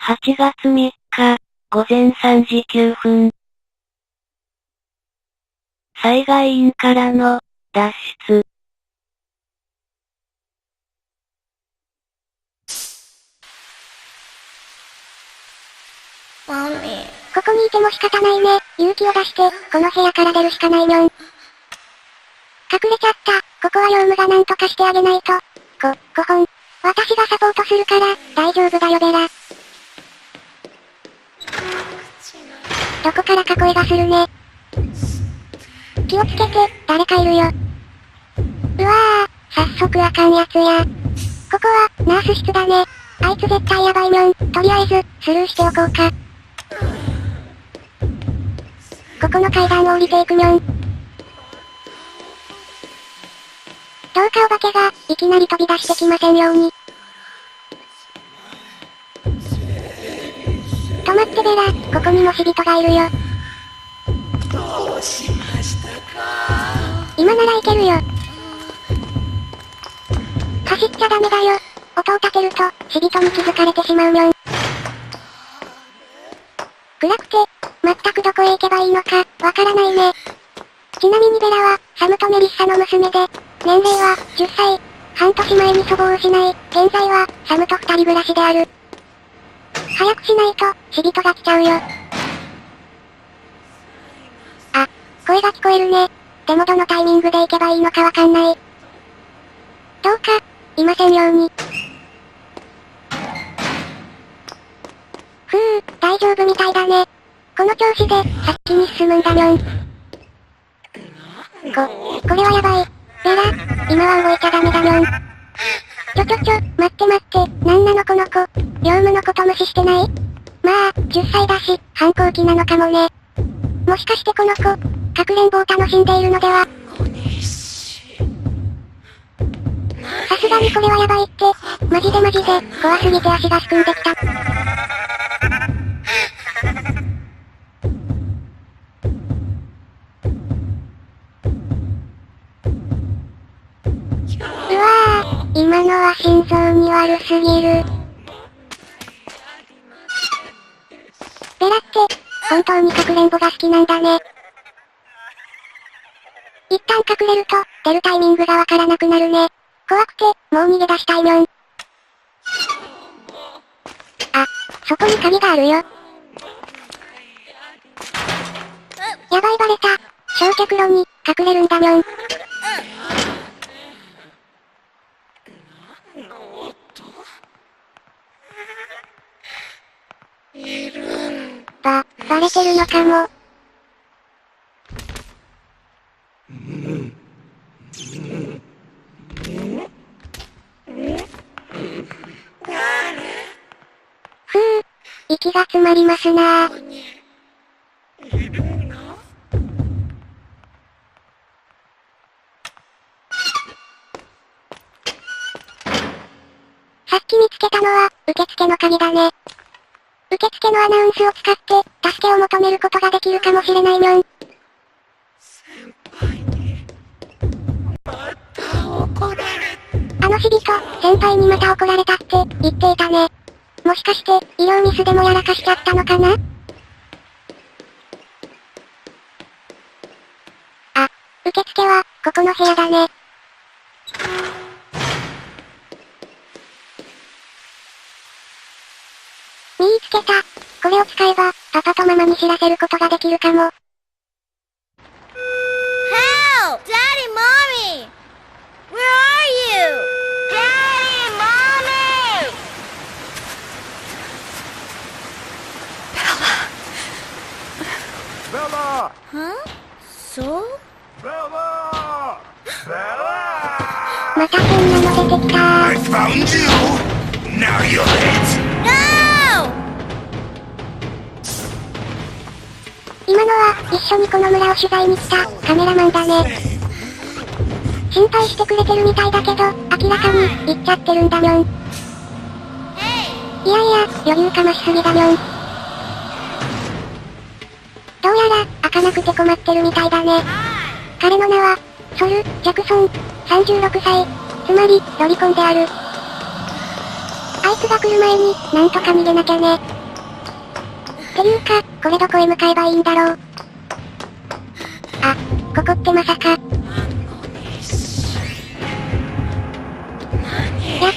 8月3日、午前3時9分。災害員からの脱出。マミー。ここにいても仕方ないね。勇気を出して、この部屋から出るしかないにょん。隠れちゃった。ここはヨウムがなんとかしてあげないと。5本。私がサポートするから、大丈夫だよベラ。どこからか声がするね。気をつけて、誰かいるよ。うわぁ、早速あかんやつや。ここは、ナース室だね。あいつ絶対やばいにょん。とりあえず、スルーしておこうか。ここの階段を降りていくにょん。どうかお化けが、いきなり飛び出してきませんように。止まってベラ、ここにも死人がいるよ。どうしましたか？今ならいけるよ。走っちゃダメだよ。音を立てると、死人に気づかれてしまうにょん。暗くて、全くどこへ行けばいいのか、わからないね。ちなみにベラは、サムとメリッサの娘で、年齢は、10歳。半年前に祖母を失い、現在は、サムと二人暮らしである。早くしないと、死人が来ちゃうよ。あ、声が聞こえるね。でもどのタイミングで行けばいいのかわかんない。どうか、いませんように。ふぅ、大丈夫みたいだね。この調子で、先に進むんだにょん。これはやばい。ベラ、今は動いちゃダメだにょん。待って、なんなのこの子。ヨウムのこと無視してない？まあ、10歳だし、反抗期なのかもね。もしかしてこの子、かくれんぼを楽しんでいるのでは？さすがにこれはやばいって。マジで、怖すぎて足がすくんできた。うわぁ、今のは心臓に悪すぎる。ベラって、本当にかくれんぼが好きなんだね。一旦隠れると、出るタイミングがわからなくなるね。怖くて、もう逃げ出したいにょん。あ、そこに鍵があるよ。やばいバレた。焼却炉に、隠れるんだにょん。バレてるのかも。ふぅ、息が詰まりますなぁ。さっき見つけたのは、受付の鍵だね。受付のアナウンスを使って、助けを求めることができるかもしれないにょん。先輩に、また怒られあの死人、先輩にまた怒られたって言っていたね。もしかして、医療ミスでもやらかしちゃったのかな？あ、受付は、ここの部屋だね。見つけた。これを使えば、パパとママに知らせることができるかも。Help! Daddy, Mommy! Where are you? Daddy, Mommy! Bella! Huh? So? Bella! Bella! また変なの出てきた。 I found you! Now you're it! No! 今のは、一緒にこの村を取材に来た、カメラマンだね。心配してくれてるみたいだけど、明らかに、言っちゃってるんだにょん。いやいや、余裕かましすぎだにょん。どうやら、開かなくて困ってるみたいだね。彼の名は、ソル・ジャクソン、36歳。つまり、ロリコンである。あいつが来る前に、なんとか逃げなきゃね。っていうか、これどこへ向かえばいいんだろう。あ、ここってまさか。やっ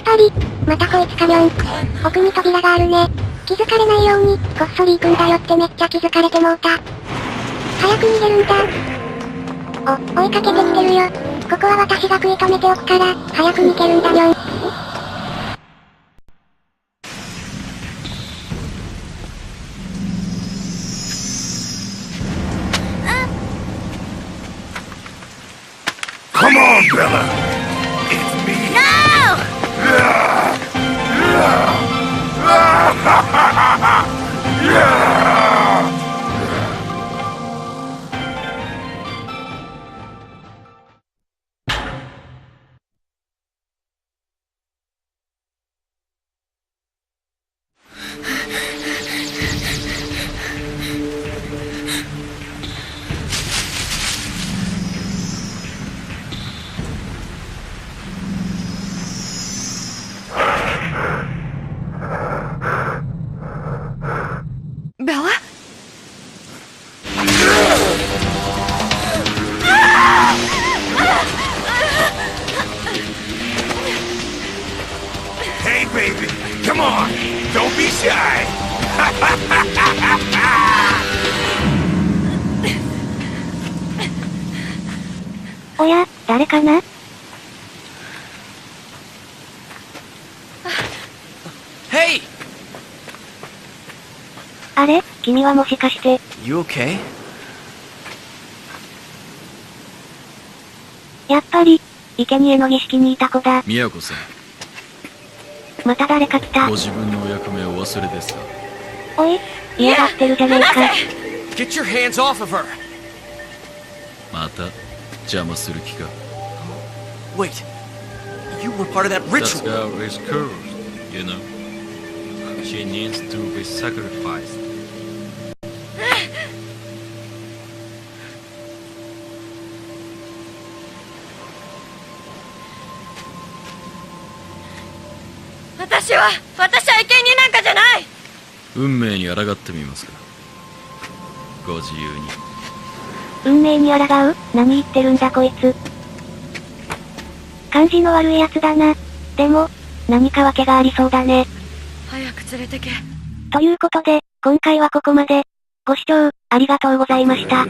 ぱり、またこいつかにょん。奥に扉があるね。気づかれないように、こっそり行くんだよってめっちゃ気づかれてもうた。早く逃げるんだ。追いかけてきてるよ。ここは私が食い止めておくから、早く逃げるんだにょん。Come on, Bella! It's me! Bella? Hey, baby! Come on! Don't be shy! おや、誰かな？ Hey! あれ？君はもしかして。You okay? やっぱり、生贄の儀式にいた子だ。宮子さん、また誰か来た。ご自分のお役目をお忘れですか？おい、嫌がってるじゃねえか。Get your hands off of her! また邪魔する気か？ Wait, you were part of that That ritual! girl is cursed, you know. She needs to be sacrificed. 私は生贄なんかじゃない。運命に抗ってみますか？ご自由に。運命に抗う？何言ってるんだこいつ。感じの悪いやつだな。でも、何か訳がありそうだね。早く連れてけ。ということで、今回はここまで。ご視聴、ありがとうございました。